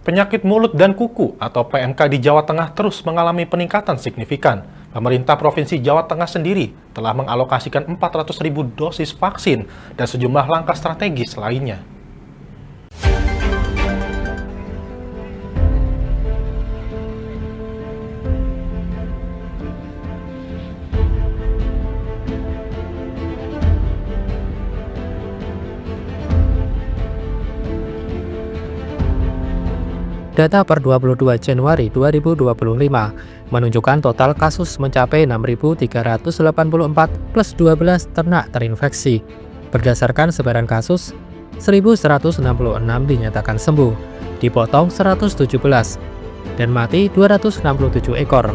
Penyakit mulut dan kuku atau PMK di Jawa Tengah terus mengalami peningkatan signifikan. Pemerintah Provinsi Jawa Tengah sendiri telah mengalokasikan 400.000 dosis vaksin dan sejumlah langkah strategis lainnya. Data per 22 Januari 2025 menunjukkan total kasus mencapai 6.384 plus 12 ternak terinfeksi. Berdasarkan sebaran kasus, 1.166 dinyatakan sembuh, dipotong 117, dan mati 267 ekor.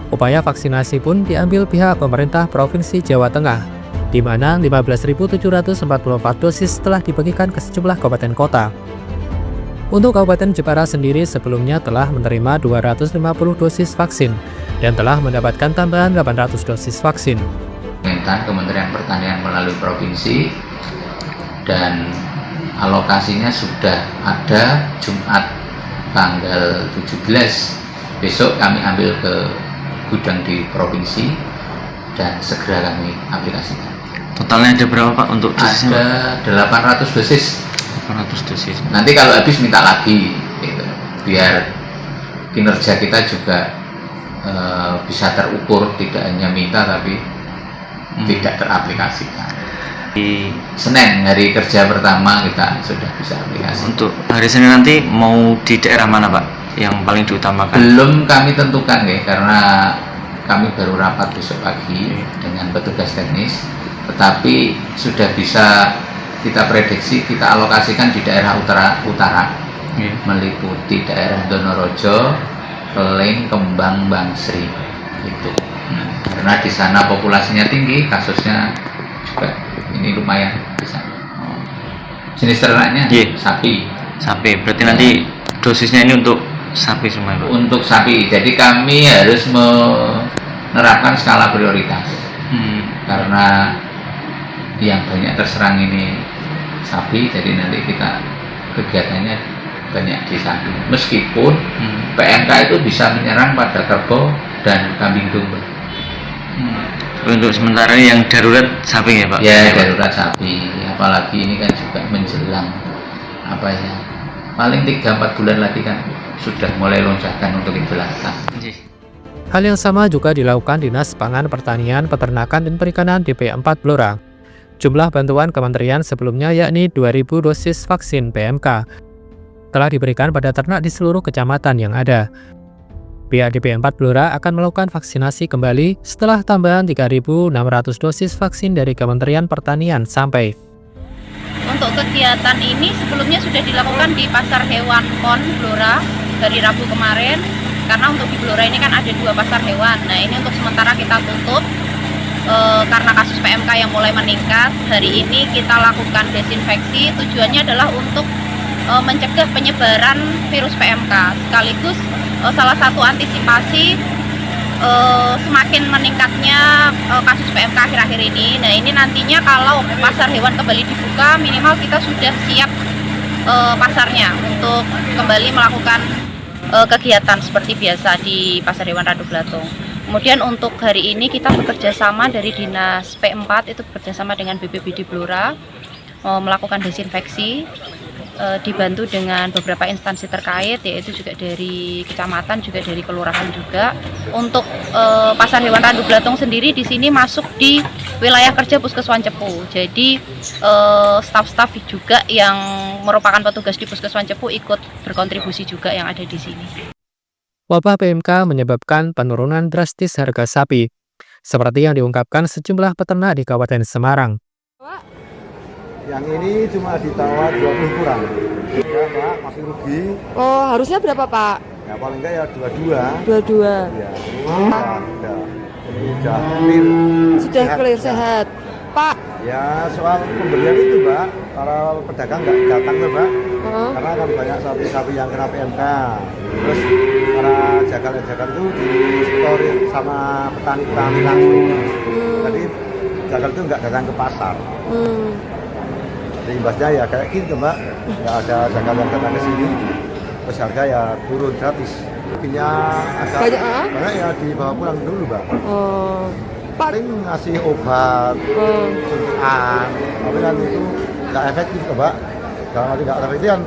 Upaya vaksinasi pun diambil pihak pemerintah Provinsi Jawa Tengah, di mana 15.744 dosis telah dibagikan ke sejumlah kabupaten kota. Untuk Kabupaten Jepara sendiri sebelumnya telah menerima 250 dosis vaksin dan telah mendapatkan tambahan 800 dosis vaksin. Kementerian Pertanian melalui provinsi dan alokasinya sudah ada Jumat tanggal 17. Besok kami ambil ke gudang di provinsi dan segera kami aplikasikan. Totalnya ada berapa Pak untuk dosisnya? Ada 800 dosis. 800 dosis. Nanti kalau habis minta lagi, gitu. Biar kinerja kita juga bisa terukur, tidak hanya minta tapi tidak teraplikasikan. Di Senin hari kerja pertama kita sudah bisa aplikasi. Untuk hari Senin nanti mau di daerah mana Pak yang paling diutamakan? Belum kami tentukan ya, karena kami baru rapat besok pagi dengan petugas teknis, tetapi sudah bisa kita prediksi, kita alokasikan di daerah utara meliputi daerah Donorojo, Peleng, Kembang, Bangsri gitu. Karena di sana populasinya tinggi, kasusnya juga ini lumayan di sana. Jenis ternaknya sapi. Berarti nanti dosisnya ini untuk sapi semua Pak? Untuk sapi, jadi kami harus menerapkan skala prioritas karena yang banyak terserang ini sapi, jadi nanti kita kegiatannya banyak di sapi. Meskipun PMK itu bisa menyerang pada kerbau dan kambing domba. Untuk sementara yang darurat sapi ya Pak? Ya, darurat sapi. Apalagi ini kan juga menjelang paling 3-4 bulan lagi kan sudah mulai lonjakan untuk Idul Adha. Hal yang sama juga dilakukan Dinas Pangan Pertanian, Peternakan dan Perikanan DP4 Blora. Jumlah bantuan kementerian sebelumnya yakni 2.000 dosis vaksin PMK telah diberikan pada ternak di seluruh kecamatan yang ada. Pihak DP4 Blora akan melakukan vaksinasi kembali setelah tambahan 3.600 dosis vaksin dari Kementerian Pertanian sampai. Untuk kegiatan ini sebelumnya sudah dilakukan di Pasar Hewan Pon Blora dari Rabu kemarin, karena untuk di Blora ini kan ada 2 pasar hewan. Nah, ini untuk sementara kita tutup karena kasus PMK yang mulai meningkat. Hari ini kita lakukan desinfeksi, tujuannya adalah untuk mencegah penyebaran virus PMK, sekaligus salah satu antisipasi semakin meningkatnya kasus PMK akhir-akhir ini. Nah, ini nantinya kalau pasar hewan kembali dibuka, minimal kita sudah siap pasarnya untuk kembali melakukan kegiatan seperti biasa di Pasar Hewan Radu Blatung. Kemudian untuk hari ini kita bekerja sama dari Dinas P4 itu bekerja sama dengan BPBD Blora melakukan desinfeksi, dibantu dengan beberapa instansi terkait, yaitu juga dari kecamatan, juga dari kelurahan juga. Untuk Pasar Hewan Radu Blatung sendiri di sini masuk di wilayah kerja Puskeswan Cepu. Jadi staf-staf juga yang merupakan petugas di Puskeswan Cepu ikut berkontribusi juga yang ada di sini. Wabah PMK menyebabkan penurunan drastis harga sapi, seperti yang diungkapkan sejumlah peternak di Kabupaten Semarang. Yang ini cuma ditawar 20 kurang. Ya Pak, masih rugi. Oh, harusnya berapa Pak? Ya paling enggak ya 22. 22. Ya, ini udah clear. Sudah clear, sehat. Pak. Ya soal pembelian itu Mbak, para pedagang nggak datang tuh Mbak, karena kan banyak sapi-sapi yang kena PMK. Terus para jagal-jagal itu distorin sama petani-petani langsung. Jadi jagal itu nggak datang ke pasar. Jadi imbasnya ya kayak gitu Mbak, nggak ada jagal yang datang ke sini. terus harga ya turun gratis. Lebihnya agak banyak ya dibawa pulang dulu, Mbak. Oh, Pak. Paling ngasih obat, suntikan, tapi kan itu nggak efektif, Mbak. Kalau tidak efektif kan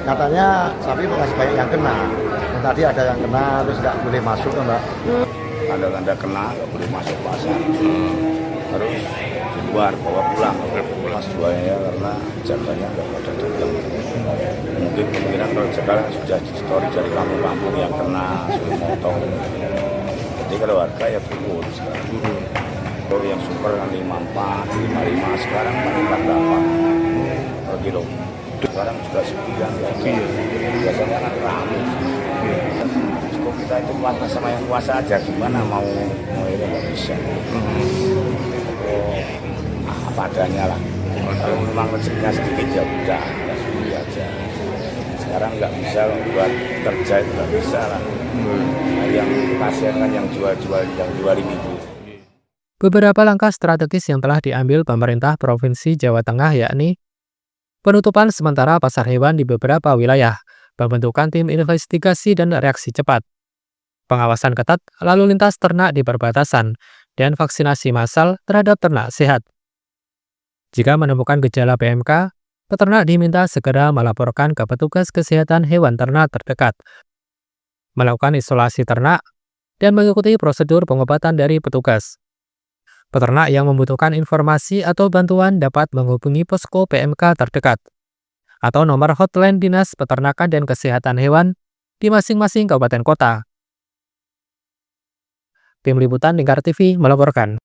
katanya sapi masih banyak yang kena. Dan tadi ada yang kena terus nggak boleh masuk, Mbak. Tanda-tanda kena nggak boleh masuk pasar. Harus di luar bawa pulang. Mas jualnya karena jaganya nggak pada datang. Mungkin kemungkinan kalau sekarang sudah di story dari kampung-kampung yang kena sudah motong. Jadi kalau harga ya turun sekarang. Kalau yang super kan 54, 55 sekarang 48 per kilo. Sekarang juga 9 ya. Biasanya kan ramai. Kalau kita itu kuasa sama yang kuasa aja gimana mau ini nggak bisa. Apa adanya lah. Kalau memang rezekinya sedikit ya udah, ya sudah aja. Sekarang nggak bisa buat kerja itu nggak bisa lah. Nah, yang pasien kan yang jual-jual yang 2.000. Beberapa langkah strategis yang telah diambil pemerintah Provinsi Jawa Tengah yakni penutupan sementara pasar hewan di beberapa wilayah, pembentukan tim investigasi dan reaksi cepat, pengawasan ketat lalu lintas ternak di perbatasan, dan vaksinasi massal terhadap ternak sehat. Jika menemukan gejala PMK, peternak diminta segera melaporkan ke petugas kesehatan hewan ternak terdekat, melakukan isolasi ternak, dan mengikuti prosedur pengobatan dari petugas. Peternak yang membutuhkan informasi atau bantuan dapat menghubungi posko PMK terdekat atau nomor hotline Dinas Peternakan dan Kesehatan Hewan di masing-masing kabupaten kota. Tim Liputan Lingkar TV melaporkan.